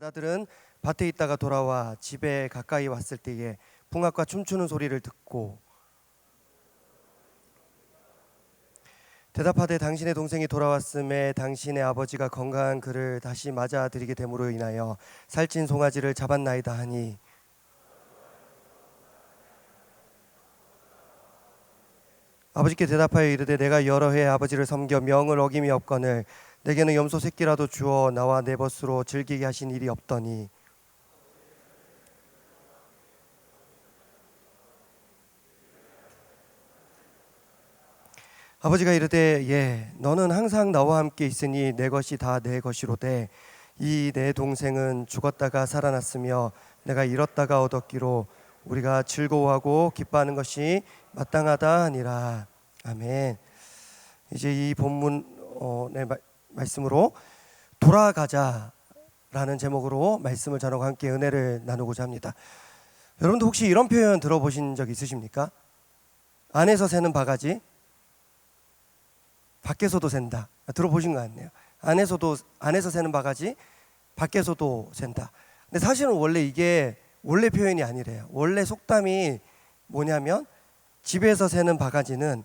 아들은 밭에 있다가 돌아와 집에 가까이 왔을 때에 풍악과 춤추는 소리를 듣고 대답하되 당신의 동생이 돌아왔음에 당신의 아버지가 건강한 그를 다시 맞아들이게 됨으로 인하여 살찐 송아지를 잡았나이다 하니 아버지께 대답하여 이르되 내가 여러 해 아버지를 섬겨 명을 어김이 없거늘 내게는 염소 새끼라도 주어 나와 내 벗으로 즐기게 하신 일이 없더니 아버지가 이르되 너는 항상 나와 함께 있으니 내 것이 다 내 것이로되 이 내 동생은 죽었다가 살아났으며 내가 잃었다가 얻었기로 우리가 즐거워하고 기뻐하는 것이 마땅하다 하니라. 아멘. 이제 이 본문 말씀으로 돌아가자라는 제목으로 말씀을 전하고 함께 은혜를 나누고자 합니다. 여러분도 혹시 이런 표현 들어보신 적 있으십니까? 안에서 새는 바가지 밖에서도 샌다. 들어보신 것 같네요. 안에서 새는 바가지 밖에서도 샌다. 근데 사실은 원래 이게 원래 표현이 아니래요. 원래 속담이 뭐냐면 집에서 새는 바가지는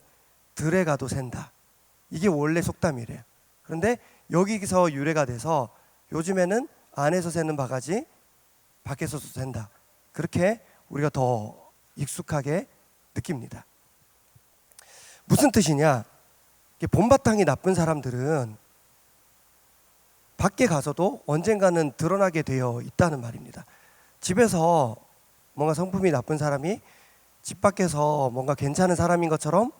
들에 가도 샌다. 이게 원래 속담이래요. 그런데 여기서 유래가 돼서 요즘에는 안에서 새는 바가지 밖에서도 샌다. 그렇게 우리가 더 익숙하게 느낍니다. 무슨 뜻이냐? 본바탕이 나쁜 사람들은 밖에 가서도 언젠가는 드러나게 되어 있다는 말입니다. 집에서 뭔가 성품이 나쁜 사람이 집 밖에서 뭔가 괜찮은 사람인 것처럼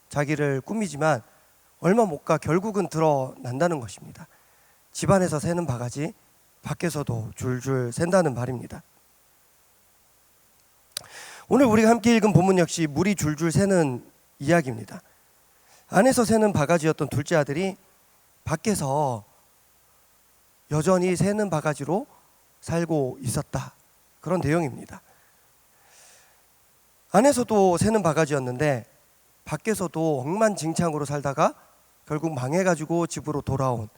자기를 꾸미지만 얼마 못 가 결국은 드러난다는 것입니다. 집안에서 새는 바가지 밖에서도 줄줄 샌다는 말입니다. 오늘 우리가 함께 읽은 본문 역시 물이 줄줄 새는 이야기입니다. 안에서 새는 바가지였던 둘째 아들이 밖에서 여전히 새는 바가지로 살고 있었다. 그런 내용입니다. 안에서도 새는 바가지였는데 밖에서도 억만징창으로 살다가 결국 망해가지고 집으로 돌아온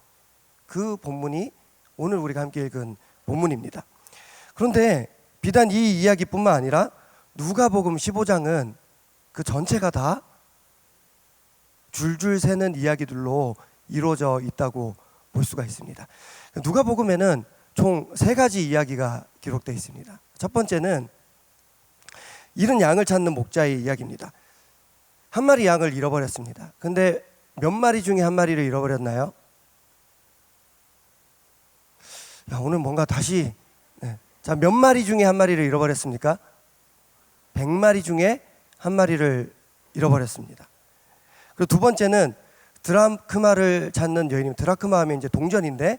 그 본문이 오늘 우리가 함께 읽은 본문입니다. 그런데 비단 이 이야기뿐만 아니라 누가복음 15장은 그 전체가 다 줄줄 새는 이야기들로 이루어져 있다고 볼 수가 있습니다. 누가복음에는 총 3가지 이야기가 기록되어 있습니다. 첫 번째는 잃은 양을 찾는 목자의 이야기입니다. 한 마리 양을 잃어버렸습니다. 근데 몇 마리 중에 한 마리를 잃어버렸나요? 오늘 뭔가 다시 자, 몇 마리 중에 한 마리를 잃어버렸습니까? 100마리 중에 한 마리를 잃어버렸습니다. 그리고 두 번째는 드라크마를 찾는 여인입니다. 드라크마 하면 이제 동전인데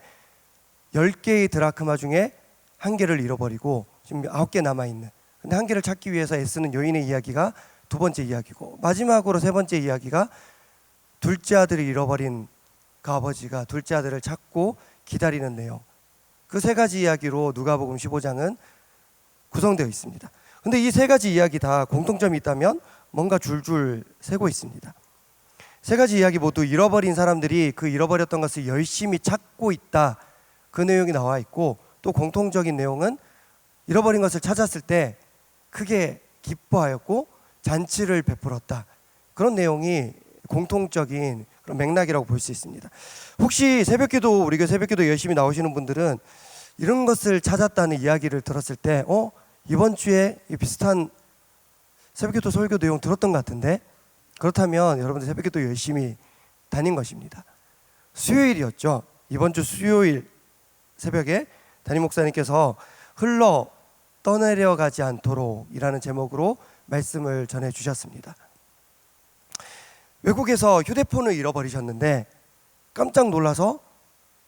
10개의 드라크마 중에 1개를 잃어버리고 지금 9개 남아있는, 근데 1개를 찾기 위해서 애쓰는 여인의 이야기가 두 번째 이야기고, 마지막으로 세 번째 이야기가 둘째 아들을 잃어버린 그 아버지가 둘째 아들을 찾고 기다리는 내용. 그 3가지 이야기로 누가복음 15장은 구성되어 있습니다. 근데 이 3가지 이야기 다 공통점이 있다면 뭔가 줄줄 새고 있습니다. 3가지 이야기 모두 잃어버린 사람들이 그 잃어버렸던 것을 열심히 찾고 있다, 그 내용이 나와 있고, 또 공통적인 내용은 잃어버린 것을 찾았을 때 크게 기뻐하였고 잔치를 베풀었다, 그런 내용이 공통적인 그런 맥락이라고 볼 수 있습니다. 혹시 새벽기도, 우리 교회 새벽기도 열심히 나오시는 분들은 이런 것을 찾았다는 이야기를 들었을 때 이번 주에 비슷한 새벽기도 설교 내용 들었던 것 같은데, 그렇다면 여러분들 새벽기도 열심히 다닌 것입니다. 수요일이었죠. 이번 주 수요일 새벽에 담임 목사님께서 흘러 떠내려가지 않도록 이라는 제목으로 말씀을 전해 주셨습니다. 외국에서 휴대폰을 잃어버리셨는데 깜짝 놀라서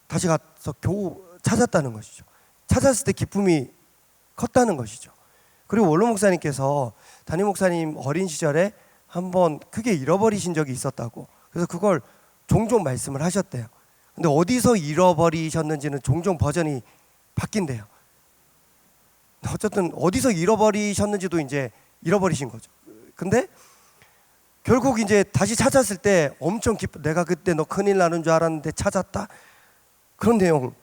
다시 가서 겨우 찾았다는 것이죠. 찾았을 때 기쁨이 컸다는 것이죠. 그리고 원로 목사님께서 담임 목사님 어린 시절에 한번 크게 잃어버리신 적이 있었다고, 그래서 그걸 종종 말씀을 하셨대요. 근데 어디서 잃어버리셨는지는 종종 버전이 바뀐대요. 어쨌든 어디서 잃어버리셨는지도 이제 잃어버리신 거죠. 근데 결국 이제 다시 찾았을 때 엄청 내가 그때 너 큰일 나는 줄 알았는데 찾았다, 그런 내용.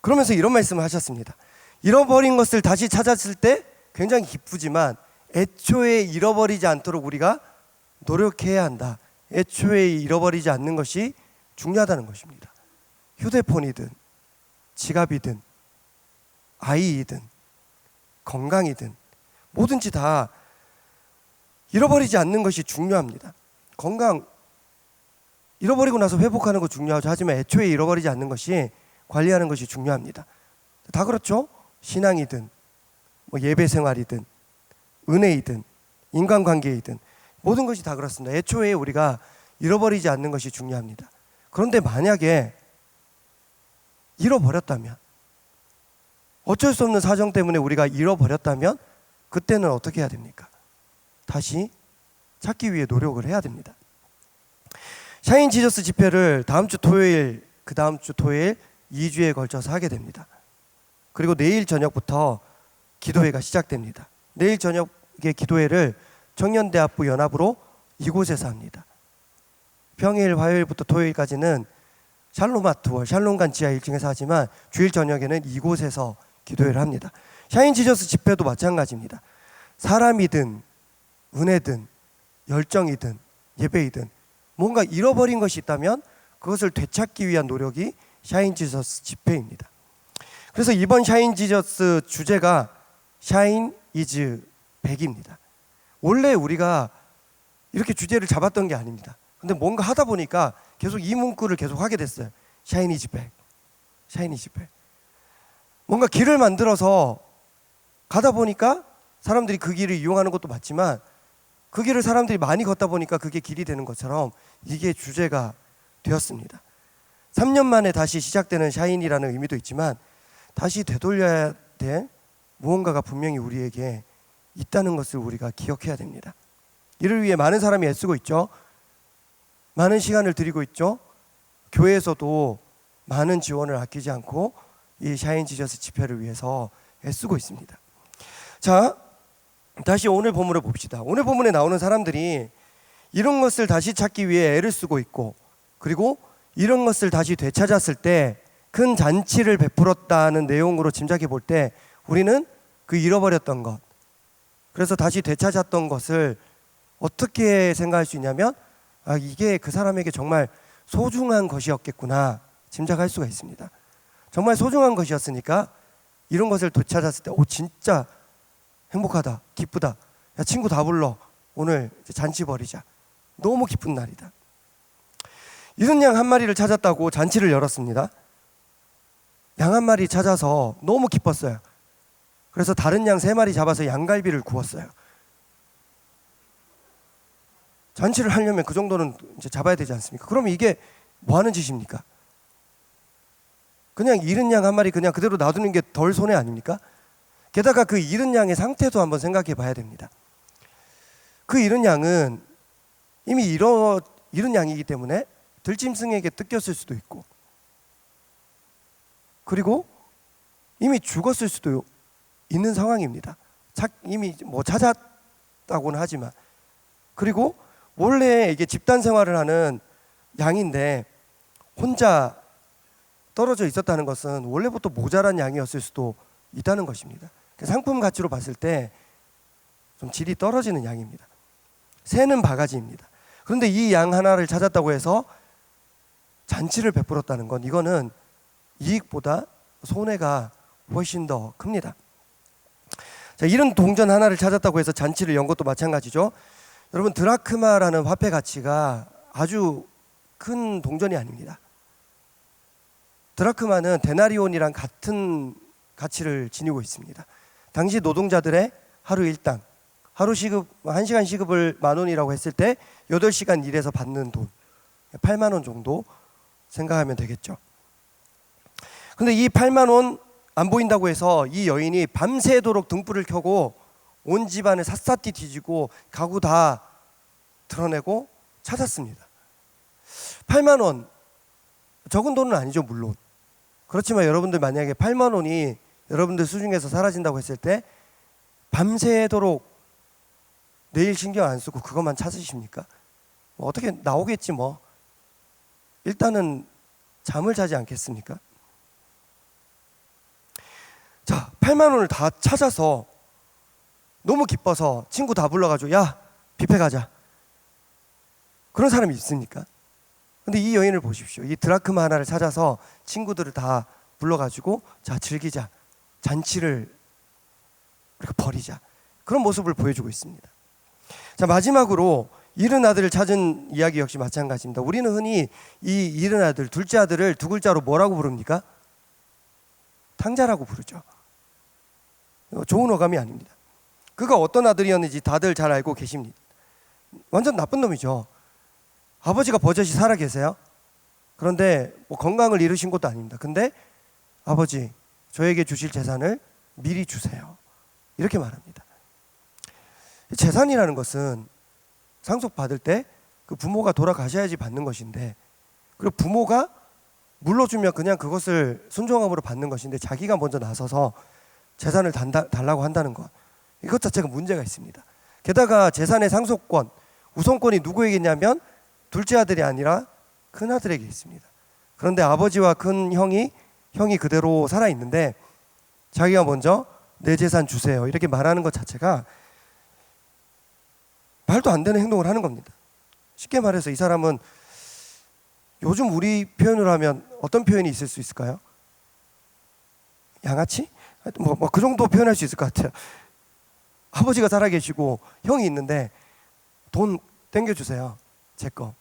그러면서 이런 말씀을 하셨습니다. 잃어버린 것을 다시 찾았을 때 굉장히 기쁘지만 애초에 잃어버리지 않도록 우리가 노력해야 한다. 애초에 잃어버리지 않는 것이 중요하다는 것입니다. 휴대폰이든 지갑이든 아이이든 건강이든 뭐든지 다 잃어버리지 않는 것이 중요합니다. 건강 잃어버리고 나서 회복하는 거 중요하죠. 하지만 애초에 잃어버리지 않는 것이 관리하는 것이 중요합니다. 다 그렇죠? 신앙이든 뭐 예배 생활이든 은혜이든 인간관계이든 모든 것이 다 그렇습니다. 애초에 우리가 잃어버리지 않는 것이 중요합니다. 그런데 만약에 잃어버렸다면, 어쩔 수 없는 사정 때문에 우리가 잃어버렸다면 그때는 어떻게 해야 됩니까? 다시 찾기 위해 노력을 해야 됩니다. 샤인 지저스 집회를 다음 주 토요일, 그 다음 주 토요일 2주에 걸쳐서 하게 됩니다. 그리고 내일 저녁부터 기도회가 시작됩니다. 내일 저녁에 기도회를 청년대학부 연합으로 이곳에서 합니다. 평일, 화요일부터 토요일까지는 샬롬아트월, 샬롬관 지하 1층에서 하지만 주일 저녁에는 이곳에서 기도회를 합니다. 샤인 지저스 집회도 마찬가지입니다. 사람이든 은혜든 열정이든 예배이든 뭔가 잃어버린 것이 있다면 그것을 되찾기 위한 노력이 샤인 지저스 집회입니다. 그래서 이번 샤인 지저스 주제가 샤인 이즈 백입니다. 원래 우리가 이렇게 주제를 잡았던 게 아닙니다. 근데 뭔가 하다 보니까 계속 이 문구를 계속 하게 됐어요. 샤인 이즈 백, 샤인 이즈 백. 뭔가 길을 만들어서 가다 보니까 사람들이 그 길을 이용하는 것도 맞지만 그 길을 사람들이 많이 걷다 보니까 그게 길이 되는 것처럼 이게 주제가 되었습니다. 3년 만에 다시 시작되는 샤인이라는 의미도 있지만 다시 되돌려야 될 무언가가 분명히 우리에게 있다는 것을 우리가 기억해야 됩니다. 이를 위해 많은 사람이 애쓰고 있죠. 많은 시간을 들이고 있죠. 교회에서도 많은 지원을 아끼지 않고 이 샤인 지저스 집회를 위해서 애쓰고 있습니다. 자, 다시 오늘 본문을 봅시다. 오늘 본문에 나오는 사람들이 이런 것을 다시 찾기 위해 애를 쓰고 있고, 그리고 이런 것을 다시 되찾았을 때 큰 잔치를 베풀었다는 내용으로 짐작해 볼 때 우리는 그 잃어버렸던 것, 그래서 다시 되찾았던 것을 어떻게 생각할 수 있냐면 이게 그 사람에게 정말 소중한 것이었겠구나 짐작할 수가 있습니다. 정말 소중한 것이었으니까 이런 것을 되찾았을 때 진짜 행복하다, 기쁘다, 야 친구 다 불러, 오늘 잔치 벌이자, 너무 기쁜 날이다. 잃은 양 한 마리를 찾았다고 잔치를 열었습니다. 양 한 마리 찾아서 너무 기뻤어요. 그래서 다른 양 3마리 잡아서 양갈비를 구웠어요. 잔치를 하려면 그 정도는 이제 잡아야 되지 않습니까? 그러면 이게 뭐 하는 짓입니까? 그냥 잃은 양 한 마리 그냥 그대로 놔두는 게 덜 손해 아닙니까? 게다가 그 잃은 양의 상태도 한번 생각해 봐야 됩니다. 그 잃은 양은 이미 잃은 양이기 때문에 들짐승에게 뜯겼을 수도 있고, 그리고 이미 죽었을 수도 있는 상황입니다. 이미 뭐 찾았다고는 하지만, 그리고 원래 이게 집단 생활을 하는 양인데 혼자 떨어져 있었다는 것은 원래부터 모자란 양이었을 수도 있다는 것입니다. 상품 가치로 봤을 때 좀 질이 떨어지는 양입니다. 새는 바가지입니다. 그런데 이 양 하나를 찾았다고 해서 잔치를 베풀었다는 건 이거는 이익보다 손해가 훨씬 더 큽니다. 자, 이런 동전 하나를 찾았다고 해서 잔치를 연 것도 마찬가지죠. 여러분, 드라크마라는 화폐 가치가 아주 큰 동전이 아닙니다. 드라크마는 데나리온이랑 같은 가치를 지니고 있습니다. 당시 노동자들의 하루 일당, 하루 시급 1시간 시급을 10,000원이라고 했을 때 8시간 일해서 받는 돈 80,000원 정도 생각하면 되겠죠. 근데 이 80,000원 안 보인다고 해서 이 여인이 밤새도록 등불을 켜고 온 집안을 샅샅이 뒤지고 가구 다 드러내고 찾았습니다. 80,000원, 적은 돈은 아니죠, 물론. 그렇지만 여러분들 만약에 80,000원이 여러분들 수중에서 사라진다고 했을 때 밤새도록 내일 신경 안 쓰고 그것만 찾으십니까? 뭐 어떻게 나오겠지 뭐. 일단은 잠을 자지 않겠습니까? 8만 원을 다 찾아서 너무 기뻐서 친구 다 불러가지고 야 뷔페 가자, 그런 사람이 있습니까? 근데 이 여인을 보십시오. 이 드라크마 하나를 찾아서 친구들을 다 불러가지고 자 즐기자, 잔치를 우리가 벌이자, 그런 모습을 보여주고 있습니다. 자, 마지막으로 잃은 아들을 찾은 이야기 역시 마찬가지입니다. 우리는 흔히 이 잃은 아들, 둘째 아들을 두 글자로 뭐라고 부릅니까? 탕자라고 부르죠. 좋은 어감이 아닙니다. 그가 어떤 아들이었는지 다들 잘 알고 계십니다. 완전 나쁜 놈이죠. 아버지가 버젓이 살아 계세요. 그런데 뭐 건강을 잃으신 것도 아닙니다. 근데 아버지, 저에게 주실 재산을 미리 주세요, 이렇게 말합니다. 재산이라는 것은 상속받을 때 그 부모가 돌아가셔야지 받는 것인데, 그리고 부모가 물러주면 그냥 그것을 순종함으로 받는 것인데 자기가 먼저 나서서 재산을 달라고 한다는 것, 이것 자체가 문제가 있습니다. 게다가 재산의 상속권, 우선권이 누구에게 있냐면 둘째 아들이 아니라 큰 아들에게 있습니다. 그런데 아버지와 큰 형이 그대로 살아있는데 자기가 먼저 내 재산 주세요, 이렇게 말하는 것 자체가 말도 안 되는 행동을 하는 겁니다. 쉽게 말해서 이 사람은 요즘 우리 표현으로 하면 어떤 표현이 있을 수 있을까요? 양아치? 뭐 그 정도 표현할 수 있을 것 같아요. 아버지가 살아계시고 형이 있는데 돈 땡겨주세요, 제 거.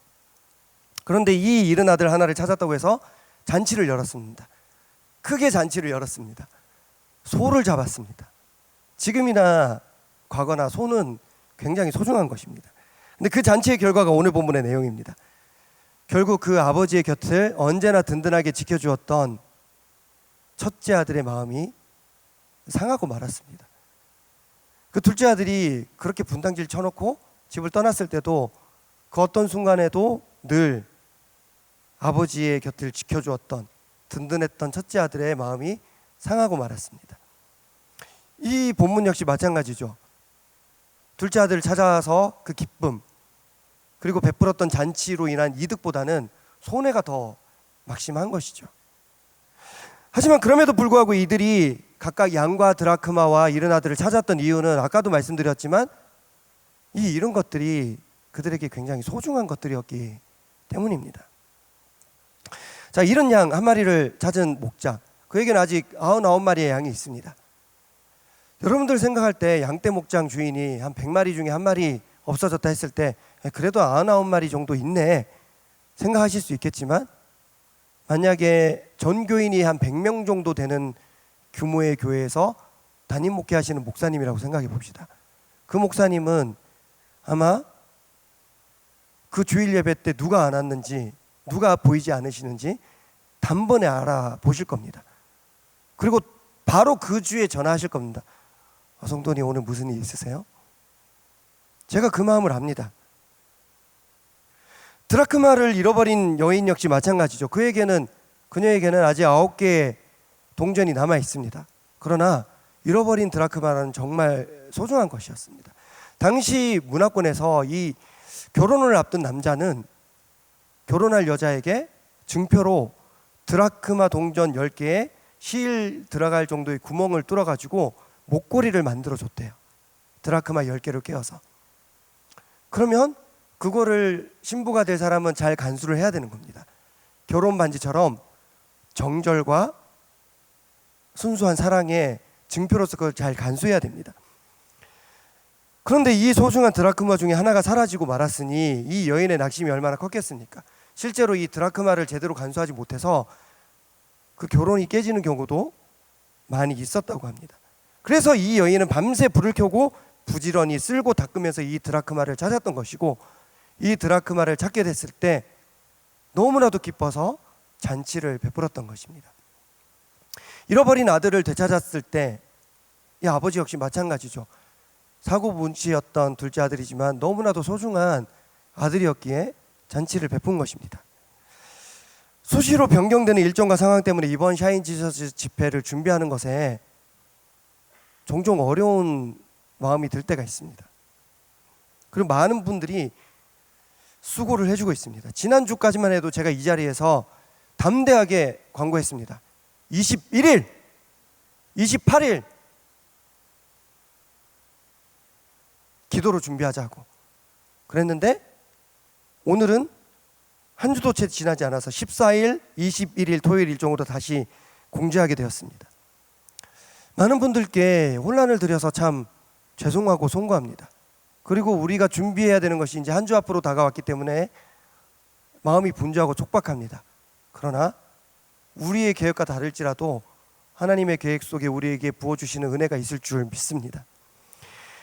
그런데 이 잃은 아들 하나를 찾았다고 해서 잔치를 열었습니다. 크게 잔치를 열었습니다. 소를 잡았습니다. 지금이나 과거나 소는 굉장히 소중한 것입니다. 근데 그 잔치의 결과가 오늘 본문의 내용입니다. 결국 그 아버지의 곁을 언제나 든든하게 지켜주었던 첫째 아들의 마음이 상하고 말았습니다. 그 둘째 아들이 그렇게 분탕질 쳐놓고 집을 떠났을 때도 그 어떤 순간에도 늘 아버지의 곁을 지켜주었던 든든했던 첫째 아들의 마음이 상하고 말았습니다. 이 본문 역시 마찬가지죠. 둘째 아들을 찾아서 그 기쁨, 그리고 베풀었던 잔치로 인한 이득보다는 손해가 더 막심한 것이죠. 하지만 그럼에도 불구하고 이들이 각각 양과 드라크마와 잃은 아들을 찾았던 이유는 아까도 말씀드렸지만 이 잃은 것들이 그들에게 굉장히 소중한 것들이었기 때문입니다. 자, 잃은 양 한 마리를 찾은 목자, 그에게는 아직 99마리의 양이 있습니다. 여러분들 생각할 때 양떼 목장 주인이 한 100마리 중에 한 마리 없어졌다 했을 때 그래도 99마리 정도 있네 생각하실 수 있겠지만, 만약에 전교인이 한 100명 정도 되는 규모의 교회에서 담임 목회하시는 목사님이라고 생각해 봅시다. 그 목사님은 아마 그 주일 예배 때 누가 안 왔는지, 누가 보이지 않으시는지 단번에 알아보실 겁니다. 그리고 바로 그 주에 전화하실 겁니다. 성도님, 오늘 무슨 일 있으세요? 제가 그 마음을 압니다. 드라크마를 잃어버린 여인 역시 마찬가지죠. 그녀에게는 아직 9개의 동전이 남아 있습니다. 그러나 잃어버린 드라크마는 정말 소중한 것이었습니다. 당시 문화권에서 이 결혼을 앞둔 남자는 결혼할 여자에게 증표로 드라크마 동전 10개에 실 들어갈 정도의 구멍을 뚫어가지고 목걸이를 만들어줬대요. 드라크마 10개를 꿰어서. 그러면 그거를 신부가 될 사람은 잘 간수를 해야 되는 겁니다. 결혼 반지처럼 정절과 순수한 사랑의 증표로서 그걸 잘 간수해야 됩니다. 그런데 이 소중한 드라크마 중에 하나가 사라지고 말았으니 이 여인의 낙심이 얼마나 컸겠습니까? 실제로 이 드라크마를 제대로 간수하지 못해서 그 결혼이 깨지는 경우도 많이 있었다고 합니다. 그래서 이 여인은 밤새 불을 켜고 부지런히 쓸고 닦으면서 이 드라크마를 찾았던 것이고, 이 드라크마를 찾게 됐을 때 너무나도 기뻐서 잔치를 베풀었던 것입니다. 잃어버린 아들을 되찾았을 때 이 아버지 역시 마찬가지죠. 사고뭉치였던 둘째 아들이지만 너무나도 소중한 아들이었기에 잔치를 베푼 것입니다. 수시로 변경되는 일정과 상황 때문에 이번 샤인 지저스 집회를 준비하는 것에 종종 어려운 마음이 들 때가 있습니다. 그리고 많은 분들이 수고를 해주고 있습니다. 지난주까지만 해도 제가 이 자리에서 담대하게 광고했습니다. 21일, 28일 기도로 준비하자고 그랬는데 오늘은 한 주도 채 지나지 않아서 14일, 21일 토요일 일정으로 다시 공지하게 되었습니다. 많은 분들께 혼란을 드려서 참 죄송하고 송구합니다. 그리고 우리가 준비해야 되는 것이 이제 한 주 앞으로 다가왔기 때문에 마음이 분주하고 촉박합니다. 그러나 우리의 계획과 다를지라도 하나님의 계획 속에 우리에게 부어주시는 은혜가 있을 줄 믿습니다.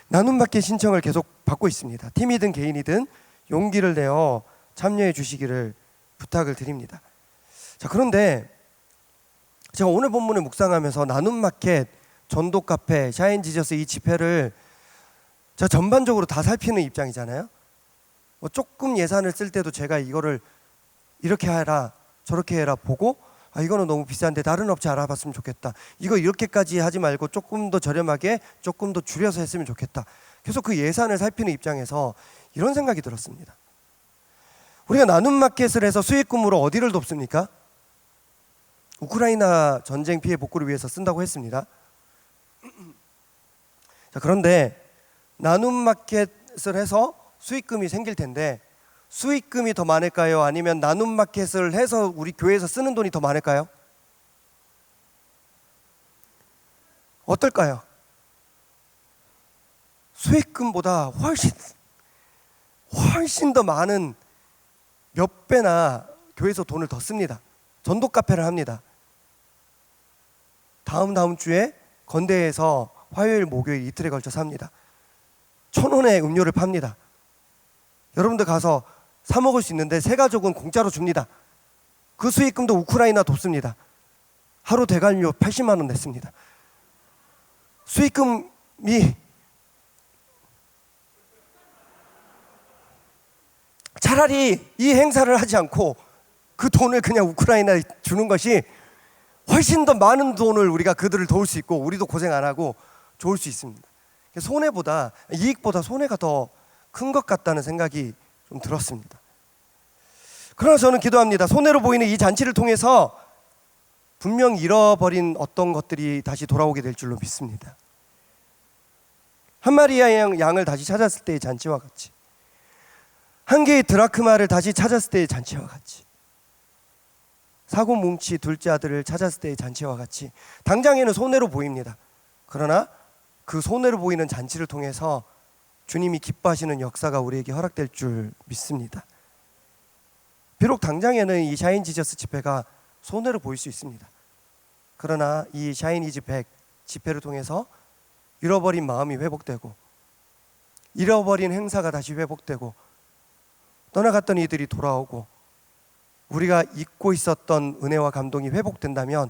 나눔받기 신청을 계속 받고 있습니다. 팀이든 개인이든 용기를 내어 참여해 주시기를 부탁을 드립니다. 자, 그런데 제가 오늘 본문을 묵상하면서 나눔마켓, 전도카페, 샤인지저스 이 집회를 제가 전반적으로 다 살피는 입장이잖아요. 뭐 조금 예산을 쓸 때도 제가 이거를 이렇게 해라 저렇게 해라 보고 이거는 너무 비싼데 다른 업체 알아봤으면 좋겠다. 이거 이렇게까지 하지 말고 조금 더 저렴하게 조금 더 줄여서 했으면 좋겠다. 계속 그 예산을 살피는 입장에서 이런 생각이 들었습니다. 우리가 나눔마켓을 해서 수익금으로 어디를 돕습니까? 우크라이나 전쟁 피해 복구를 위해서 쓴다고 했습니다. 자, 그런데 나눔마켓을 해서 수익금이 생길 텐데 수익금이 더 많을까요? 아니면 나눔마켓을 해서 우리 교회에서 쓰는 돈이 더 많을까요? 어떨까요? 수익금보다 훨씬 더 많은 몇 배나 교회에서 돈을 더 씁니다. 전도 카페를 합니다. 다음 주에 건대에서 화요일 목요일 이틀에 걸쳐서 합니다. 1,000원에 음료를 팝니다. 여러분들 가서 사 먹을 수 있는데 세 가족은 공짜로 줍니다. 그 수익금도 우크라이나 돕습니다. 하루 대관료 80만 원 냈습니다. 수익금이 차라리 이 행사를 하지 않고 그 돈을 그냥 우크라이나에 주는 것이 훨씬 더 많은 돈을 우리가 그들을 도울 수 있고 우리도 고생 안 하고 좋을 수 있습니다. 이익보다 손해가 더 큰 것 같다는 생각이 좀 들었습니다. 그러나 저는 기도합니다. 손해로 보이는 이 잔치를 통해서 분명 잃어버린 어떤 것들이 다시 돌아오게 될 줄로 믿습니다. 한 마리의 양을 다시 찾았을 때의 잔치와 같이, 한 개의 드라크마를 다시 찾았을 때의 잔치와 같이, 사고 뭉치 둘째 아들을 찾았을 때의 잔치와 같이 당장에는 손해로 보입니다. 그러나 그 손해로 보이는 잔치를 통해서 주님이 기뻐하시는 역사가 우리에게 허락될 줄 믿습니다. 비록 당장에는 이 샤인지저스 집회가 손해로 보일 수 있습니다. 그러나 이 샤이니즈 100 집회를 통해서 잃어버린 마음이 회복되고 잃어버린 행사가 다시 회복되고 떠나갔던 이들이 돌아오고 우리가 잊고 있었던 은혜와 감동이 회복된다면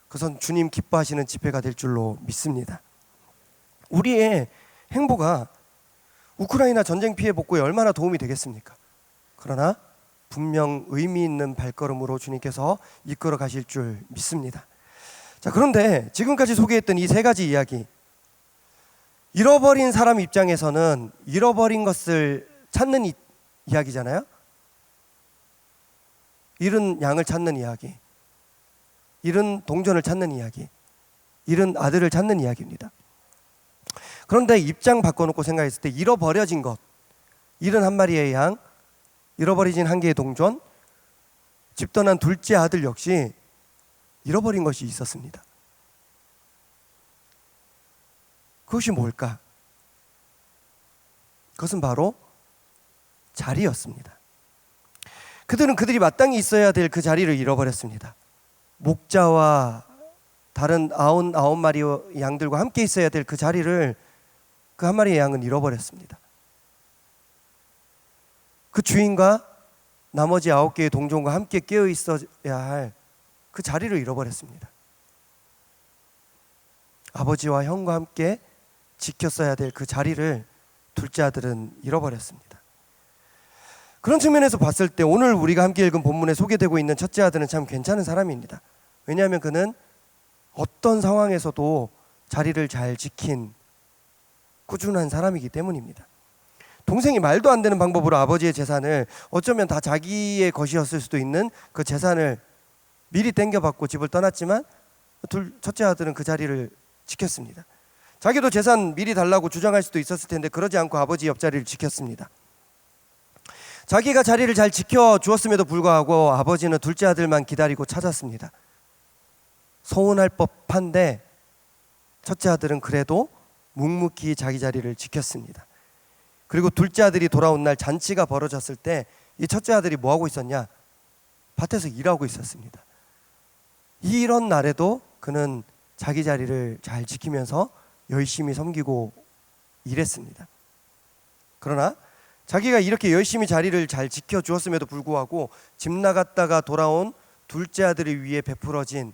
그것은 주님 기뻐하시는 집회가 될 줄로 믿습니다. 우리의 행보가 우크라이나 전쟁 피해 복구에 얼마나 도움이 되겠습니까? 그러나 분명 의미 있는 발걸음으로 주님께서 이끌어 가실 줄 믿습니다. 자, 그런데 지금까지 소개했던 이 세 가지 이야기, 잃어버린 사람 입장에서는 잃어버린 것을 찾는 이야기잖아요. 잃은 양을 찾는 이야기, 잃은 동전을 찾는 이야기, 잃은 아들을 찾는 이야기입니다. 그런데 입장 바꿔놓고 생각했을 때 잃어버려진 것, 잃은 한 마리의 양, 잃어버려진 한 개의 동전, 집 떠난 둘째 아들 역시 잃어버린 것이 있었습니다. 그것이 뭘까? 그것은 바로 자리였습니다. 그들은 그들이 마땅히 있어야 될 그 자리를 잃어버렸습니다. 목자와 다른 99마리의 양들과 함께 있어야 될 그 자리를 그 한 마리의 양은 잃어버렸습니다. 그 주인과 나머지 9개의 동종과 함께 깨어 있어야 할 그 자리를 잃어버렸습니다. 아버지와 형과 함께 지켰어야 될 그 자리를 둘째 아들은 잃어버렸습니다. 그런 측면에서 봤을 때 오늘 우리가 함께 읽은 본문에 소개되고 있는 첫째 아들은 참 괜찮은 사람입니다. 왜냐하면 그는 어떤 상황에서도 자리를 잘 지킨 꾸준한 사람이기 때문입니다. 동생이 말도 안 되는 방법으로 아버지의 재산을, 어쩌면 다 자기의 것이었을 수도 있는 그 재산을 미리 땡겨받고 집을 떠났지만 첫째 아들은 그 자리를 지켰습니다. 자기도 재산 미리 달라고 주장할 수도 있었을 텐데 그러지 않고 아버지 옆자리를 지켰습니다. 자기가 자리를 잘 지켜주었음에도 불구하고 아버지는 둘째 아들만 기다리고 찾았습니다. 서운할 법한데 첫째 아들은 그래도 묵묵히 자기 자리를 지켰습니다. 그리고 둘째 아들이 돌아온 날 잔치가 벌어졌을 때 이 첫째 아들이 뭐하고 있었냐? 밭에서 일하고 있었습니다. 이런 날에도 그는 자기 자리를 잘 지키면서 열심히 섬기고 일했습니다. 그러나 자기가 이렇게 열심히 자리를 잘 지켜주었음에도 불구하고 집 나갔다가 돌아온 둘째 아들을 위해 베풀어진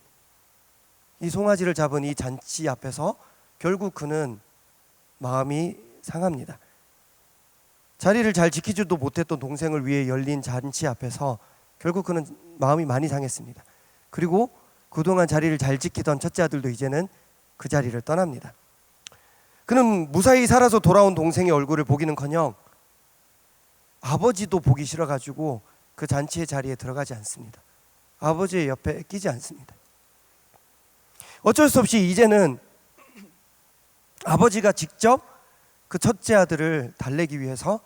이 송아지를 잡은 이 잔치 앞에서 결국 그는 마음이 상합니다. 자리를 잘 지키지도 못했던 동생을 위해 열린 잔치 앞에서 결국 그는 마음이 많이 상했습니다. 그리고 그동안 자리를 잘 지키던 첫째 아들도 이제는 그 자리를 떠납니다. 그는 무사히 살아서 돌아온 동생의 얼굴을 보기는커녕 아버지도 보기 싫어가지고 그 잔치의 자리에 들어가지 않습니다. 아버지의 옆에 끼지 않습니다. 어쩔 수 없이 이제는 아버지가 직접 그 첫째 아들을 달래기 위해서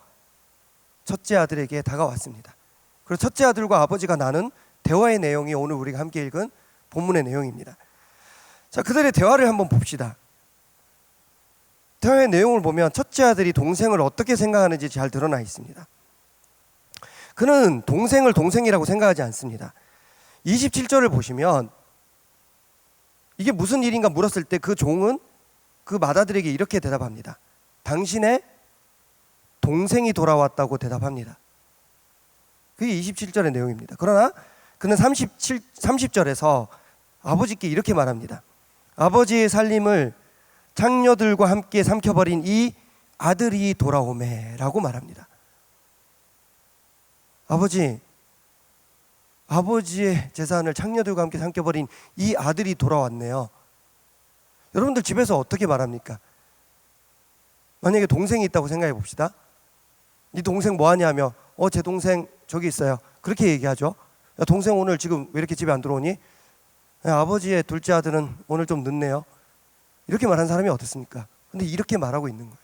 첫째 아들에게 다가왔습니다. 그리고 첫째 아들과 아버지가 나눈 대화의 내용이 오늘 우리가 함께 읽은 본문의 내용입니다. 자, 그들의 대화를 한번 봅시다. 대화의 내용을 보면 첫째 아들이 동생을 어떻게 생각하는지 잘 드러나 있습니다. 그는 동생을 동생이라고 생각하지 않습니다. 27절을 보시면 이게 무슨 일인가 물었을 때 그 종은 그 맏아들에게 이렇게 대답합니다. 당신의 동생이 돌아왔다고 대답합니다. 그게 27절의 내용입니다. 그러나 그는 30절에서 아버지께 이렇게 말합니다. 아버지의 살림을 장녀들과 함께 삼켜버린 이 아들이 돌아오매 라고 말합니다. 아버지의 재산을 장녀들과 함께 삼켜버린 이 아들이 돌아왔네요. 여러분들 집에서 어떻게 말합니까? 만약에 동생이 있다고 생각해 봅시다. 네 동생 뭐 하냐 며 제 동생 저기 있어요. 그렇게 얘기하죠. 야, 동생 오늘 지금 왜 이렇게 집에 안 들어오니? 야, 아버지의 둘째 아들은 오늘 좀 늦네요. 이렇게 말하는 사람이 어떻습니까? 근데 이렇게 말하고 있는 거예요.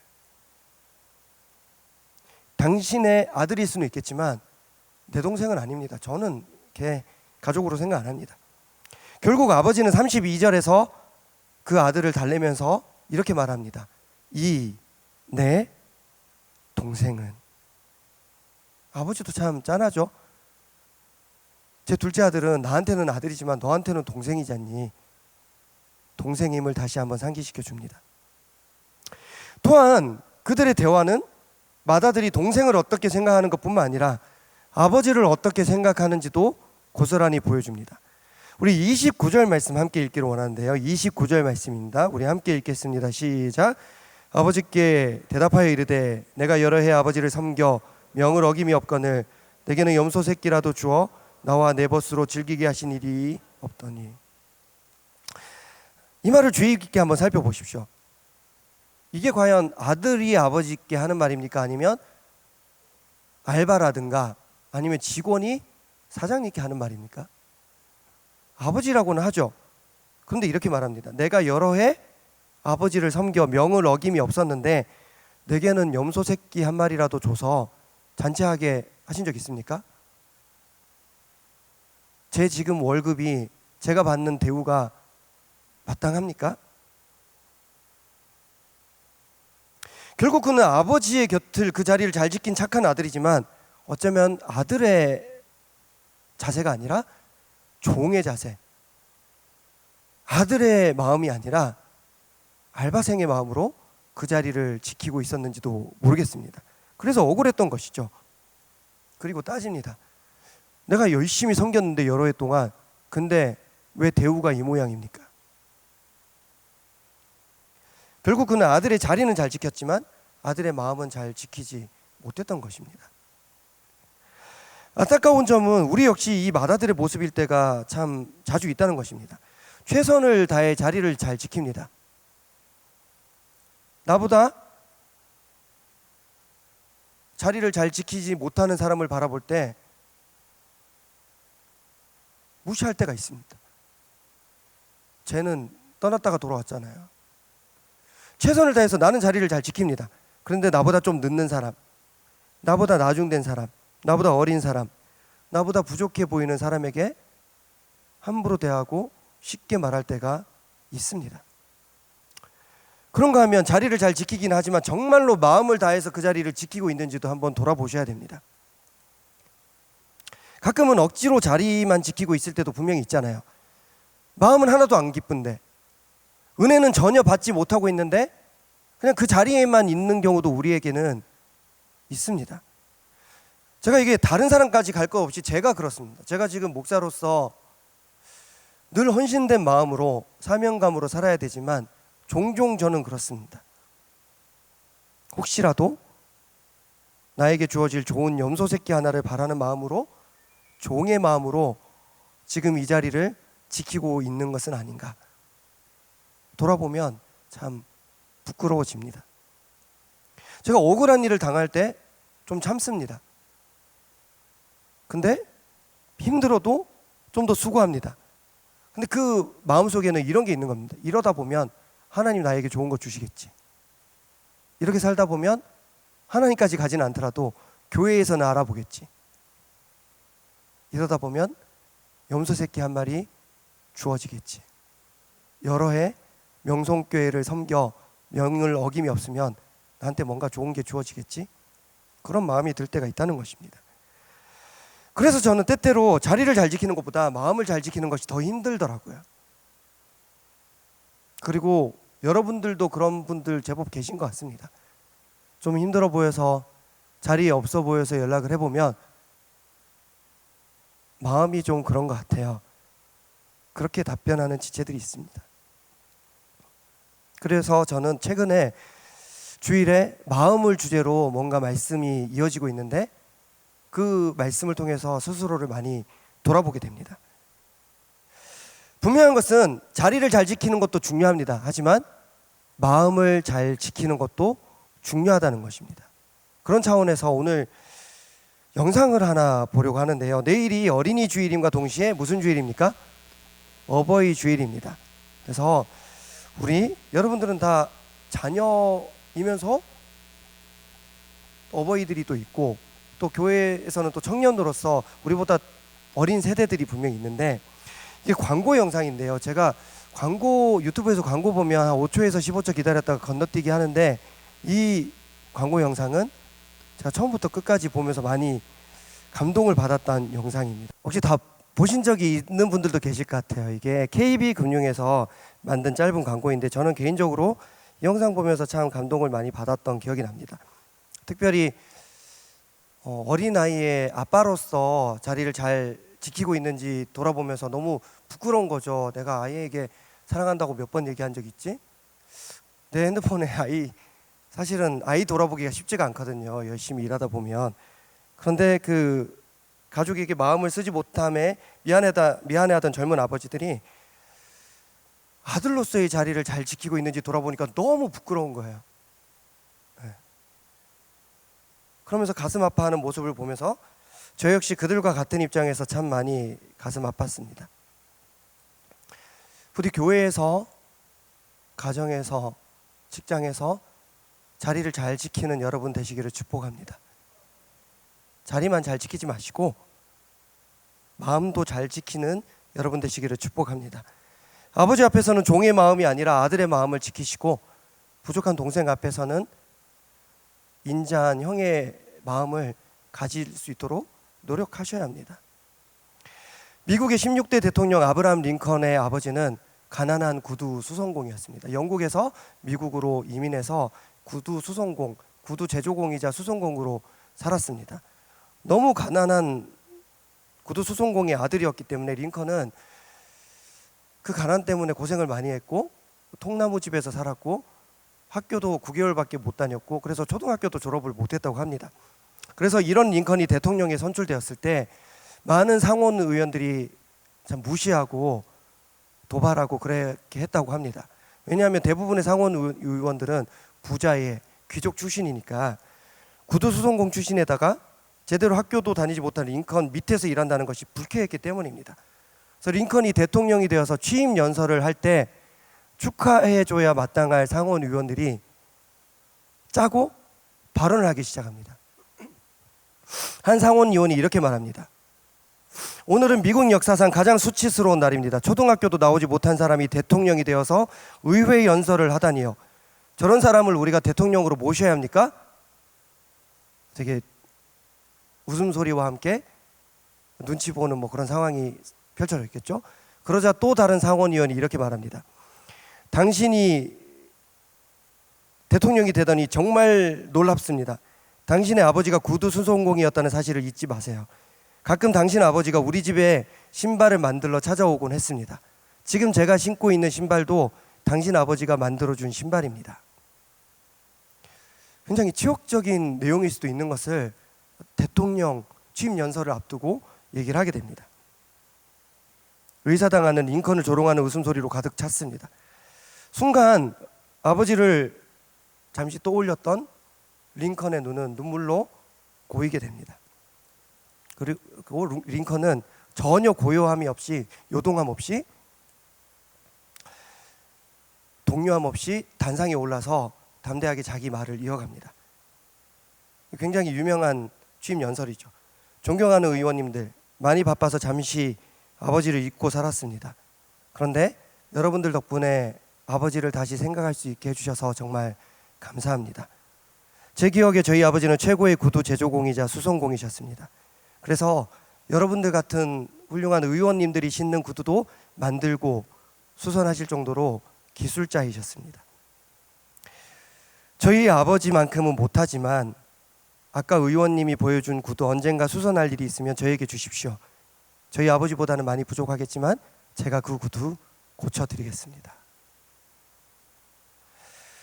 당신의 아들일 수는 있겠지만 내 동생은 아닙니다. 저는 걔 가족으로 생각 안 합니다. 결국 아버지는 32절에서 그 아들을 달래면서 이렇게 말합니다. 이 내 동생은. 아버지도 참 짠하죠. 제 둘째 아들은 나한테는 아들이지만 너한테는 동생이지 않니? 동생임을 다시 한번 상기시켜 줍니다. 또한 그들의 대화는 맏아들이 동생을 어떻게 생각하는 것뿐만 아니라 아버지를 어떻게 생각하는지도 고스란히 보여줍니다. 우리 29절 말씀 함께 읽기를 원하는데요. 29절 말씀입니다. 우리 함께 읽겠습니다. 시작. 아버지께 대답하여 이르되 내가 여러 해 아버지를 섬겨 명을 어김이 없거늘 내게는 염소 새끼라도 주어 나와 내 벗으로 즐기게 하신 일이 없더니. 이 말을 주의 깊게 한번 살펴보십시오. 이게 과연 아들이 아버지께 하는 말입니까? 아니면 알바라든가 아니면 직원이 사장님께 하는 말입니까? 아버지라고는 하죠. 그런데 이렇게 말합니다. 내가 여러 해 아버지를 섬겨 명을 어김이 없었는데 내게는 염소 새끼 한 마리라도 줘서 잔치하게 하신 적 있습니까? 제 지금 월급이 제가 받는 대우가 마땅합니까? 결국 그는 아버지의 곁을 그 자리를 잘 지킨 착한 아들이지만 어쩌면 아들의 자세가 아니라 종의 자세, 아들의 마음이 아니라 알바생의 마음으로 그 자리를 지키고 있었는지도 모르겠습니다. 그래서 억울했던 것이죠. 그리고 따집니다. 내가 열심히 섬겼는데 여러 해 동안 근데 왜 대우가 이 모양입니까? 결국 그는 아들의 자리는 잘 지켰지만 아들의 마음은 잘 지키지 못했던 것입니다. 안타까운 점은 우리 역시 이 맏아들의 모습일 때가 참 자주 있다는 것입니다. 최선을 다해 자리를 잘 지킵니다. 나보다 자리를 잘 지키지 못하는 사람을 바라볼 때 무시할 때가 있습니다. 쟤는 떠났다가 돌아왔잖아요. 최선을 다해서 나는 자리를 잘 지킵니다. 그런데 나보다 좀 늦는 사람, 나보다 나중된 사람, 나보다 어린 사람, 나보다 부족해 보이는 사람에게 함부로 대하고 쉽게 말할 때가 있습니다. 그런가 하면 자리를 잘 지키긴 하지만 정말로 마음을 다해서 그 자리를 지키고 있는지도 한번 돌아보셔야 됩니다. 가끔은 억지로 자리만 지키고 있을 때도 분명히 있잖아요. 마음은 하나도 안 기쁜데, 은혜는 전혀 받지 못하고 있는데 그냥 그 자리에만 있는 경우도 우리에게는 있습니다. 제가 이게 다른 사람까지 갈 것 없이 제가 그렇습니다. 제가 지금 목사로서 늘 헌신된 마음으로 사명감으로 살아야 되지만 종종 저는 그렇습니다. 혹시라도 나에게 주어질 좋은 염소 새끼 하나를 바라는 마음으로, 종의 마음으로 지금 이 자리를 지키고 있는 것은 아닌가. 돌아보면 참 부끄러워집니다. 제가 억울한 일을 당할 때 좀 참습니다. 근데 힘들어도 좀 더 수고합니다. 근데 그 마음속에는 이런 게 있는 겁니다. 이러다 보면 하나님 나에게 좋은 거 주시겠지. 이렇게 살다 보면 하나님까지 가진 않더라도 교회에서는 알아보겠지. 이러다 보면 염소 새끼 한 마리 주어지겠지. 여러 해 명성교회를 섬겨 명을 어김이 없으면 나한테 뭔가 좋은 게 주어지겠지. 그런 마음이 들 때가 있다는 것입니다. 그래서 저는 때때로 자리를 잘 지키는 것보다 마음을 잘 지키는 것이 더 힘들더라고요. 그리고 여러분들도 그런 분들 제법 계신 것 같습니다. 좀 힘들어 보여서, 자리에 없어 보여서 연락을 해보면 마음이 좀 그런 것 같아요. 그렇게 답변하는 지체들이 있습니다. 그래서 저는 최근에 주일에 마음을 주제로 뭔가 말씀이 이어지고 있는데 그 말씀을 통해서 스스로를 많이 돌아보게 됩니다. 분명한 것은 자리를 잘 지키는 것도 중요합니다. 하지만 마음을 잘 지키는 것도 중요하다는 것입니다. 그런 차원에서 오늘 영상을 하나 보려고 하는데요. 내일이 어린이 주일임과 동시에 무슨 주일입니까? 어버이 주일입니다. 그래서 우리 여러분들은 다 자녀이면서 어버이들이 또 있고, 또 교회에서는 또 청년으로서 우리보다 어린 세대들이 분명히 있는데, 이게 광고 영상인데요. 제가 광고, 유튜브에서 광고 보면 한 5초에서 15초 기다렸다가 건너뛰기 하는데, 이 광고 영상은 제가 처음부터 끝까지 보면서 많이 감동을 받았던 영상입니다. 혹시 다 보신 적이 있는 분들도 계실 것 같아요. 이게 KB금융에서 만든 짧은 광고인데 저는 개인적으로 이 영상 보면서 참 감동을 많이 받았던 기억이 납니다. 특별히 어린 아이의 아빠로서 자리를 잘 지키고 있는지 돌아보면서 너무 부끄러운 거죠. 내가 아이에게 사랑한다고 몇 번 얘기한 적 있지? 내 핸드폰에 사실은 아이 돌아보기가 쉽지가 않거든요. 열심히 일하다 보면. 그런데 그 가족에게 마음을 쓰지 못함에 미안해하던 젊은 아버지들이 아들로서의 자리를 잘 지키고 있는지 돌아보니까 너무 부끄러운 거예요. 네. 그러면서 가슴 아파하는 모습을 보면서 저 역시 그들과 같은 입장에서 참 많이 가슴 아팠습니다. 부디 교회에서, 가정에서, 직장에서 자리를 잘 지키는 여러분 되시기를 축복합니다. 자리만 잘 지키지 마시고 마음도 잘 지키는 여러분 되시기를 축복합니다. 아버지 앞에서는 종의 마음이 아니라 아들의 마음을 지키시고, 부족한 동생 앞에서는 인자한 형의 마음을 가질 수 있도록 노력하셔야 합니다. 미국의 16대 대통령 아브라함 링컨의 아버지는 가난한 구두 수송공이었습니다. 영국에서 미국으로 이민해서 구두 제조공이자 수송공으로 살았습니다. 너무 가난한 구두 수송공의 아들이었기 때문에 링컨은 그 가난 때문에 고생을 많이 했고, 통나무 집에서 살았고, 학교도 9개월밖에 못 다녔고, 그래서 초등학교도 졸업을 못했다고 합니다. 그래서 이런 링컨이 대통령에 선출되었을 때 많은 상원 의원들이 참 무시하고 도발하고 그렇게 했다고 합니다. 왜냐하면 대부분의 상원 의원들은 부자의 귀족 출신이니까 구두 수송공 출신에다가 제대로 학교도 다니지 못한 링컨 밑에서 일한다는 것이 불쾌했기 때문입니다. 그래서 링컨이 대통령이 되어서 취임 연설을 할 때 축하해줘야 마땅할 상원 의원들이 짜고 발언을 하기 시작합니다. 한 상원 의원이 이렇게 말합니다. 오늘은 미국 역사상 가장 수치스러운 날입니다. 초등학교도 나오지 못한 사람이 대통령이 되어서 의회 연설을 하다니요. 저런 사람을 우리가 대통령으로 모셔야 합니까? 되게 웃음소리와 함께 눈치 보는 뭐 그런 상황이 펼쳐져 있겠죠. 그러자 또 다른 상원 의원이 이렇게 말합니다. 당신이 대통령이 되더니 정말 놀랍습니다. 당신의 아버지가 구두 수송공이었다는 사실을 잊지 마세요. 가끔 당신 아버지가 우리 집에 신발을 만들러 찾아오곤 했습니다. 지금 제가 신고 있는 신발도 당신 아버지가 만들어준 신발입니다. 굉장히 치욕적인 내용일 수도 있는 것을 대통령 취임 연설을 앞두고 얘기를 하게 됩니다. 의사당 안은 링컨을 조롱하는 웃음소리로 가득 찼습니다. 순간 아버지를 잠시 떠올렸던 링컨의 눈은 눈물로 고이게 됩니다. 그리고 링컨은 전혀 고요함이 없이, 요동함 없이, 동요함 없이 단상에 올라서 담대하게 자기 말을 이어갑니다. 굉장히 유명한 취임 연설이죠. 존경하는 의원님들, 많이 바빠서 잠시 아버지를 잊고 살았습니다. 그런데 여러분들 덕분에 아버지를 다시 생각할 수 있게 해주셔서 정말 감사합니다. 제 기억에 저희 아버지는 최고의 구두 제조공이자 수송공이셨습니다. 그래서 여러분들 같은 훌륭한 의원님들이 신는 구두도 만들고 수선하실 정도로 기술자이셨습니다. 저희 아버지만큼은 못하지만 아까 의원님이 보여준 구두 언젠가 수선할 일이 있으면 저에게 주십시오. 저희 아버지보다는 많이 부족하겠지만 제가 그 구두 고쳐드리겠습니다.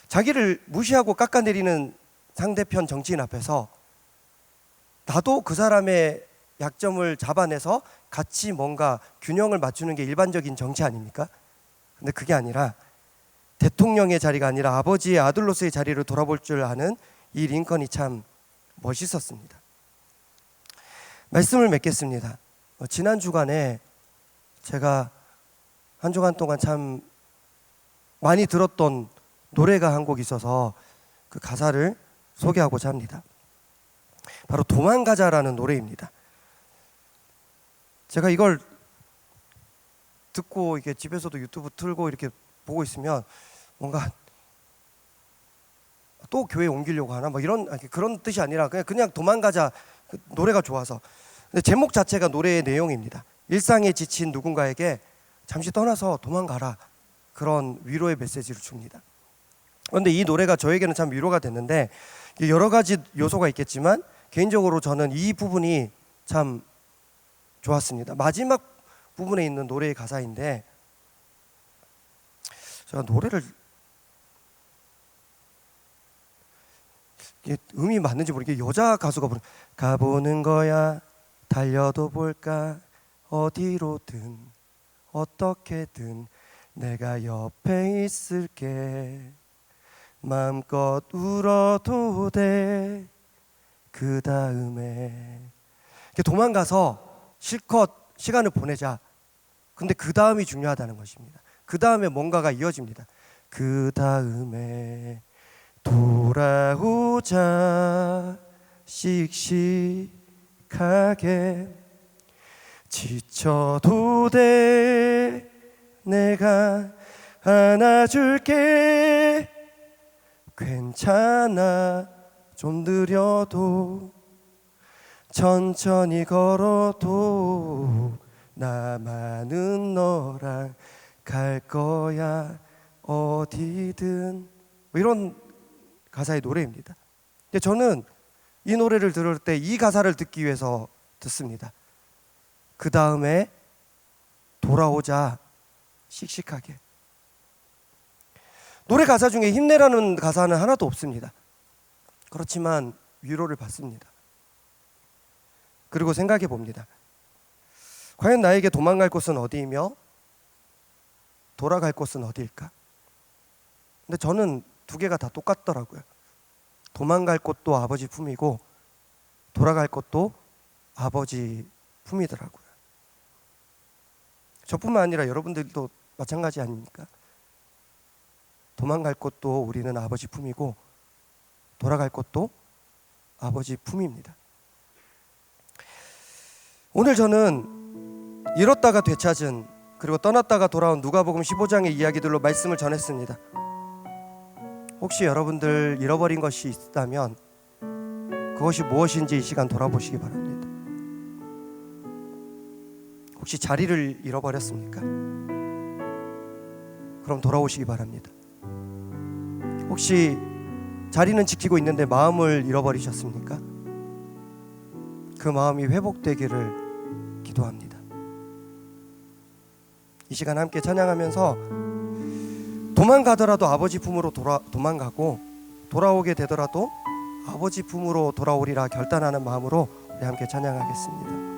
자기를 무시하고 깎아내리는 상대편 정치인 앞에서 나도 그 사람의 약점을 잡아내서 같이 뭔가 균형을 맞추는 게 일반적인 정치 아닙니까? 근데 그게 아니라 대통령의 자리가 아니라 아버지의 아들로서의 자리를 돌아볼 줄 아는 이 링컨이 참 멋있었습니다. 말씀을 맺겠습니다. 지난 주간에 제가 한 주간 동안 참 많이 들었던 노래가 한 곡 있어서 그 가사를 소개하고자 합니다. 바로 도망가자라는 노래입니다. 제가 이걸 듣고 이렇게 집에서도 유튜브 틀고 이렇게 보고 있으면 뭔가 또 교회 옮기려고 하나 뭐 이런 그런 뜻이 아니라 그냥 도망가자, 그 노래가 좋아서. 근데 제목 자체가 노래의 내용입니다. 일상에 지친 누군가에게 잠시 떠나서 도망가라, 그런 위로의 메시지를 줍니다. 그런데 이 노래가 저에게는 참 위로가 됐는데 여러 가지 요소가 있겠지만 개인적으로 저는 이 부분이 참 좋았습니다. 마지막 부분에 있는 노래의 가사인데 제가 노래를 이게 음이 맞는지 모르겠는데 여자 가수가 부른 가보는 거야 달려도 볼까 어디로든 어떻게든 내가 옆에 있을게 마음껏 울어도 돼 그 다음에 도망가서 실컷 시간을 보내자. 근데 그 다음이 중요하다는 것입니다. 그 다음에 뭔가가 이어집니다. 그 다음에 돌아오자 씩씩하게 지쳐도 돼 내가 안아줄게 괜찮아 좀 느려도 천천히 걸어도 나만은 너랑 갈 거야 어디든 뭐 이런 가사의 노래입니다. 근데 저는 이 노래를 들을 때 이 가사를 듣기 위해서 듣습니다. 그 다음에 돌아오자 씩씩하게. 노래 가사 중에 힘내라는 가사는 하나도 없습니다. 그렇지만 위로를 받습니다. 그리고 생각해 봅니다. 과연 나에게 도망갈 곳은 어디이며 돌아갈 곳은 어디일까? 근데 저는 두 개가 다 똑같더라고요. 도망갈 곳도 아버지 품이고 돌아갈 곳도 아버지 품이더라고요. 저뿐만 아니라 여러분들도 마찬가지 아닙니까? 도망갈 곳도 우리는 아버지 품이고 돌아갈 곳도 아버지 품입니다. 오늘 저는 잃었다가 되찾은, 그리고 떠났다가 돌아온 누가복음 15장의 이야기들로 말씀을 전했습니다. 혹시 여러분들 잃어버린 것이 있다면 그것이 무엇인지 이 시간 돌아보시기 바랍니다. 혹시 자리를 잃어버렸습니까? 그럼 돌아오시기 바랍니다. 혹시 자리는 지키고 있는데 마음을 잃어버리셨습니까? 그 마음이 회복되기를 기도합니다. 이 시간 함께 찬양하면서 도망가더라도 아버지 품으로 도망가고 돌아오게 되더라도 아버지 품으로 돌아오리라 결단하는 마음으로 우리 함께 찬양하겠습니다.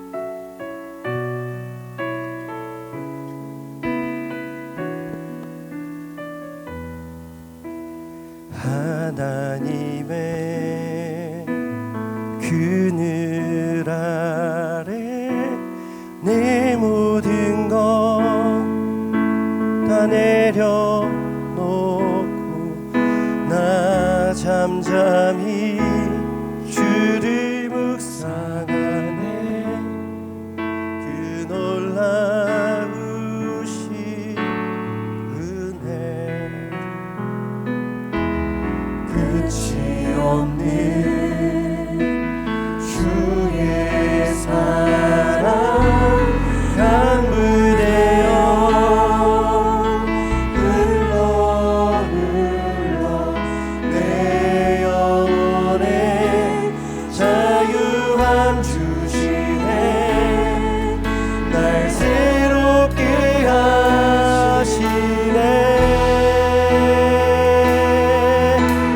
하나님의 그늘 아래 내 모든 것 다 내려놓고 나 잠잠히 주를 묵상하네. 그 놀라우신 은혜 끝이 없는 주의 사랑 강물되어 흘러 내 영혼에 자유함 주시네. 날 새롭게 하시네.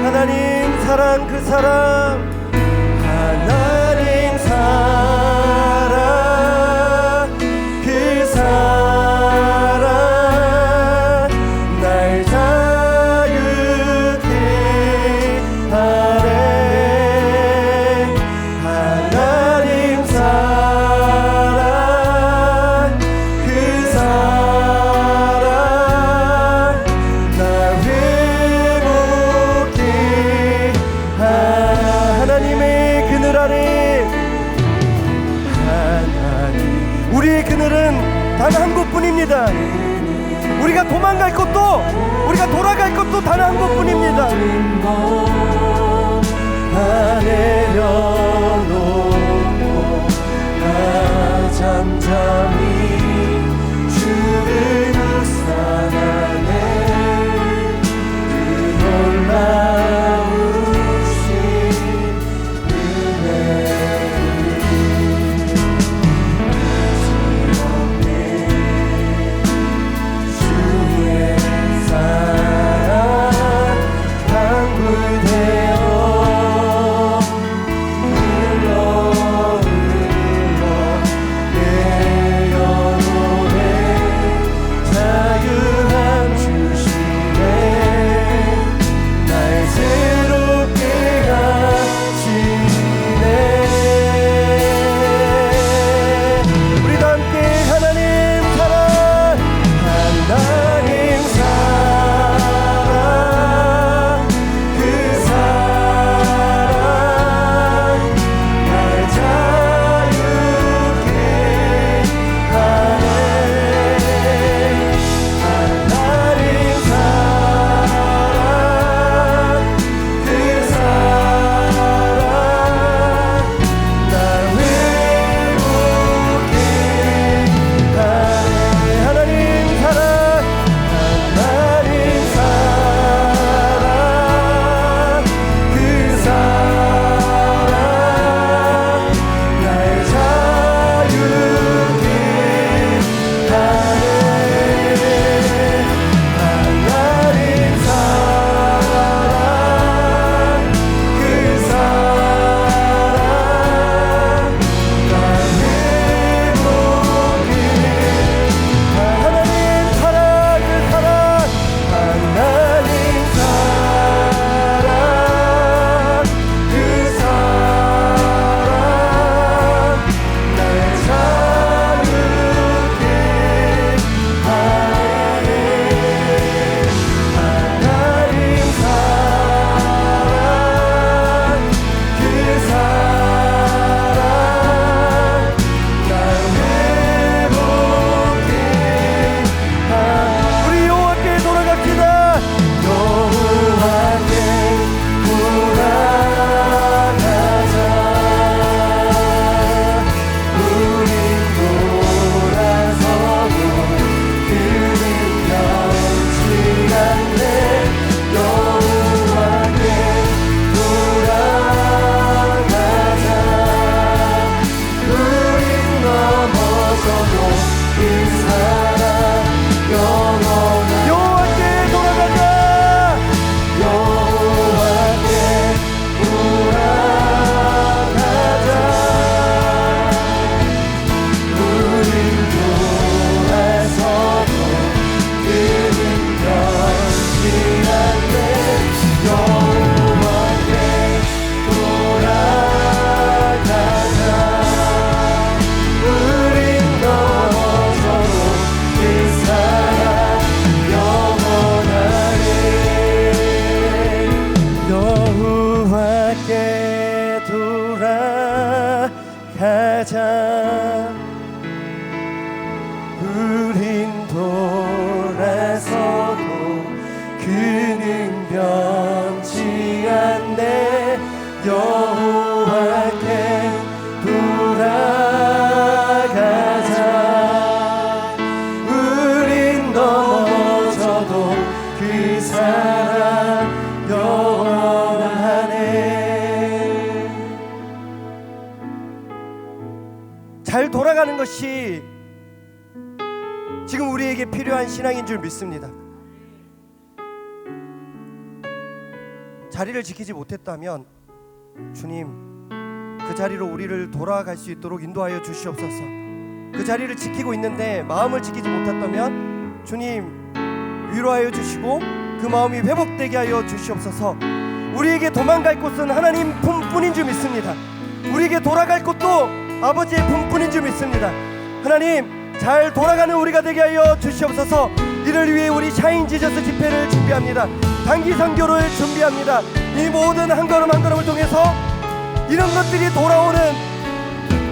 하나님 사랑, 그 사랑, 하나님 사랑, 그 사랑 날 자유케 하네. 하나님 사랑, 그 사랑 날 회복케 하나님의 그늘 아래, 하나님 우리의 그늘은 단 한 곳뿐입니다. 우리가 도망갈 곳도 우리가 돌아갈 곳도 단 한 곳뿐입니다. 다 내려놓고 나 잠잠히 주를 묵상하네. 그 놀라우신 주의 사랑 강물 돌아가는 것이 지금 우리에게 필요한 신앙인 줄 믿습니다. 자리를 지키지 못했다면 주님, 그 자리로 우리를 돌아갈 수 있도록 인도하여 주시옵소서. 그 자리를 지키고 있는데 마음을 지키지 못했다면 주님, 위로하여 주시고 그 마음이 회복되게 하여 주시옵소서. 우리에게 도망갈 곳은 하나님 품뿐인 줄 믿습니다. 우리에게 돌아갈 곳도 아버지의 품뿐인 줄 믿습니다. 하나님, 잘 돌아가는 우리가 되게 하여 주시옵소서. 이를 위해 우리 샤인 지저스 집회를 준비합니다. 단기 선교를 준비합니다. 이 모든 한 걸음 한 걸음을 통해서 이런 것들이 돌아오는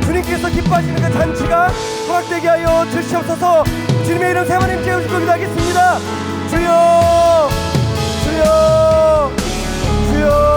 주님께서 기뻐하시는 그 잔치가 허락되게 하여 주시옵소서. 주님의 이름 세번님 깨우시고 기도하겠습니다. 주여, 주여, 주여.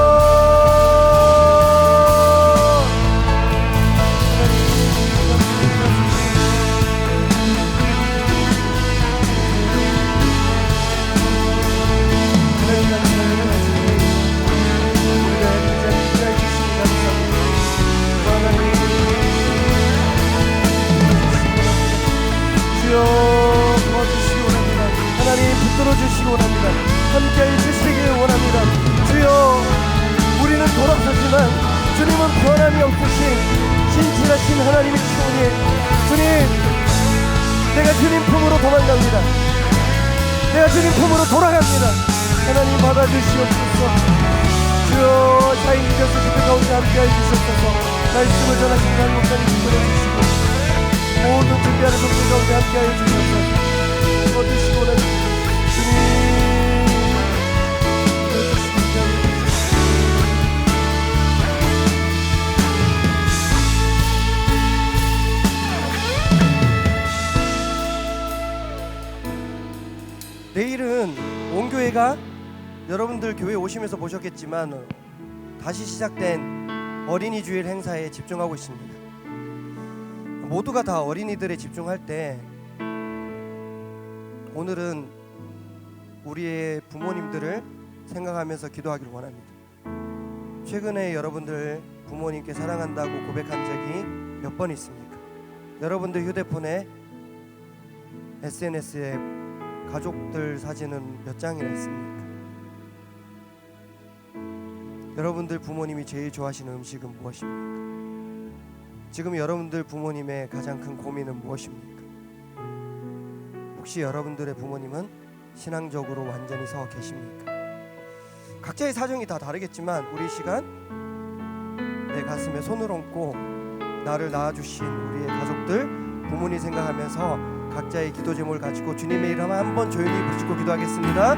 도와주시기 원합니다. 하나님 붙들어 주시기 원합니다. 함께해 주시길 원합니다. 주여, 우리는 돌아섰지만 주님은 변함이 없으신 신실하신 하나님이시오니 주님, 내가 주님 품으로 도망갑니다. 내가 주님 품으로 돌아갑니다. 하나님 받아주시옵소서. 주여, 샤인 지저스 집회 가운데 함께해 주시옵소서. 말씀을 전하신 하나님 목사님 붙들어 주시고 모든 준비하는 성도 가운데 함께하여 주시옵소서. 도와주시기 원합니다. 주님, 내일은 온교회가 여러분들 교회 오시면서 보셨겠지만 다시 시작된 어린이 주일 행사에 집중하고 있습니다. 모두가 다 어린이들에 집중할 때 오늘은 우리의 부모님들을 생각하면서 기도하기를 원합니다. 최근에 여러분들 부모님께 사랑한다고 고백한 적이 몇 번 있습니까? 여러분들 휴대폰에 SNS에 가족들 사진은 몇 장이나 있습니까? 여러분들 부모님이 제일 좋아하시는 음식은 무엇입니까? 지금 여러분들 부모님의 가장 큰 고민은 무엇입니까? 혹시 여러분들의 부모님은 신앙적으로 완전히 서 계십니까? 각자의 사정이 다 다르겠지만 우리 시간 내 가슴에 손을 얹고 나를 낳아주신 우리의 가족들, 부모님 생각하면서 각자의 기도 제목을 가지고 주님의 이름 한번 조용히 부르시고 기도하겠습니다.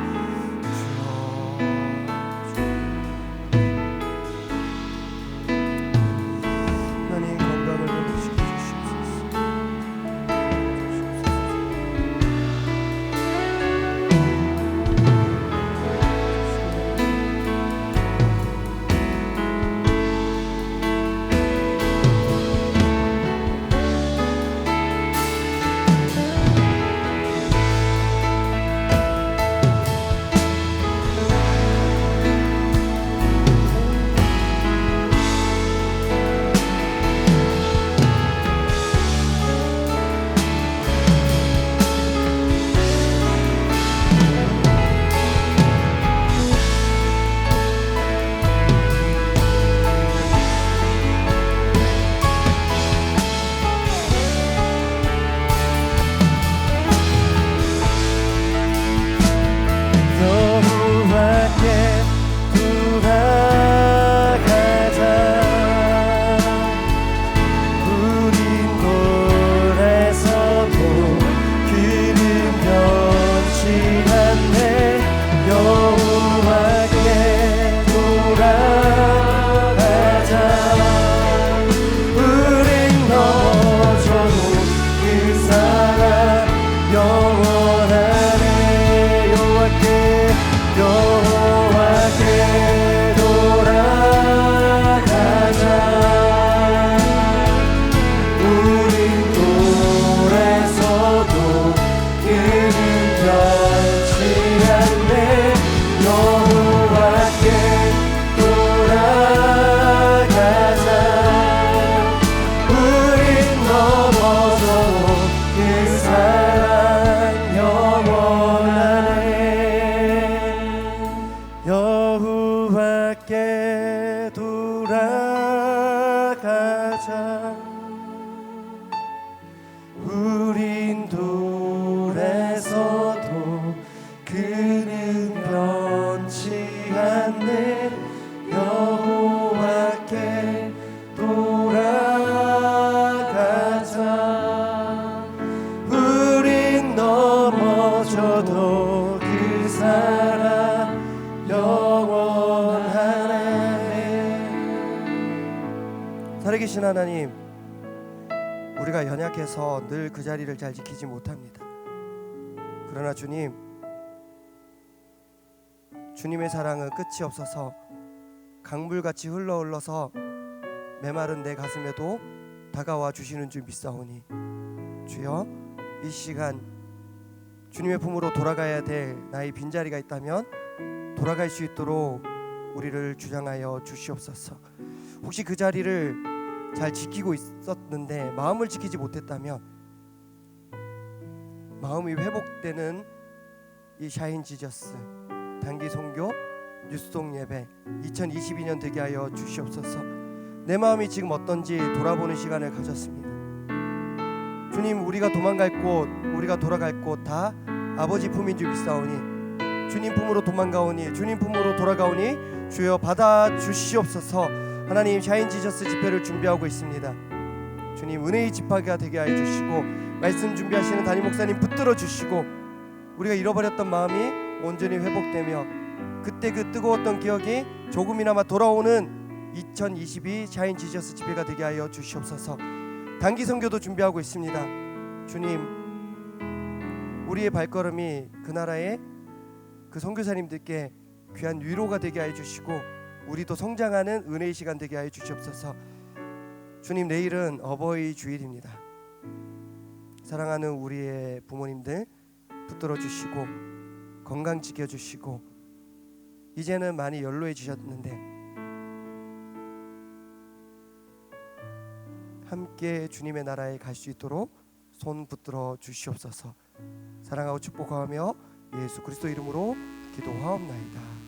주밖에 돌아가자. 우린 돌에서도 그는 변치 않네. 여호와께 돌아가자. 우린 넘어져도 그 사랑 영원하네. 살아계신 하나님, 우리가 연약해서 늘 그 자리를 잘 지키지 못합니다. 그러나 주님의 사랑은 끝이 없어서 강물같이 흘러서 메마른 내 가슴에도 다가와 주시는 줄 믿사오니, 주여, 이 시간 주님의 품으로 돌아가야 될 나의 빈자리가 있다면 돌아갈 수 있도록 우리를 주장하여 주시옵소서. 혹시 그 자리를 잘 지키고 있었는데 마음을 지키지 못했다면, 마음이 회복되는 이 샤인 지저스 단기 선교 뉴스송 예배 2022년 되게 하여 주시옵소서. 내 마음이 지금 어떤지 돌아보는 시간을 가졌습니다. 주님, 우리가 도망갈 곳, 우리가 돌아갈 곳 다 아버지 품인 줄 믿사오니, 주님 품으로 도망가오니, 주님 품으로 돌아가오니 주여 받아 주시옵소서. 하나님, 샤인 지저스 집회를 준비하고 있습니다. 주님, 은혜의 집회가 되게 하여 주시고, 말씀 준비하시는 담임 목사님 붙들어 주시고, 우리가 잃어버렸던 마음이 온전히 회복되며 그때 그 뜨거웠던 기억이 조금이나마 돌아오는 2022 샤인 지저스 집회가 되게 하여 주시옵소서. 단기 선교도 준비하고 있습니다. 주님, 우리의 발걸음이 그 나라의 그 선교사님들께 귀한 위로가 되게 하여 주시고, 우리도 성장하는 은혜의 시간 되게 하여 주시옵소서. 주님, 내일은 어버이 주일입니다. 사랑하는 우리의 부모님들 붙들어 주시고 건강 지켜 주시고, 이제는 많이 연로해지셨는데 함께 주님의 나라에 갈 수 있도록 손 붙들어 주시옵소서. 사랑하고 축복하며 예수 그리스도 이름으로 기도하옵나이다.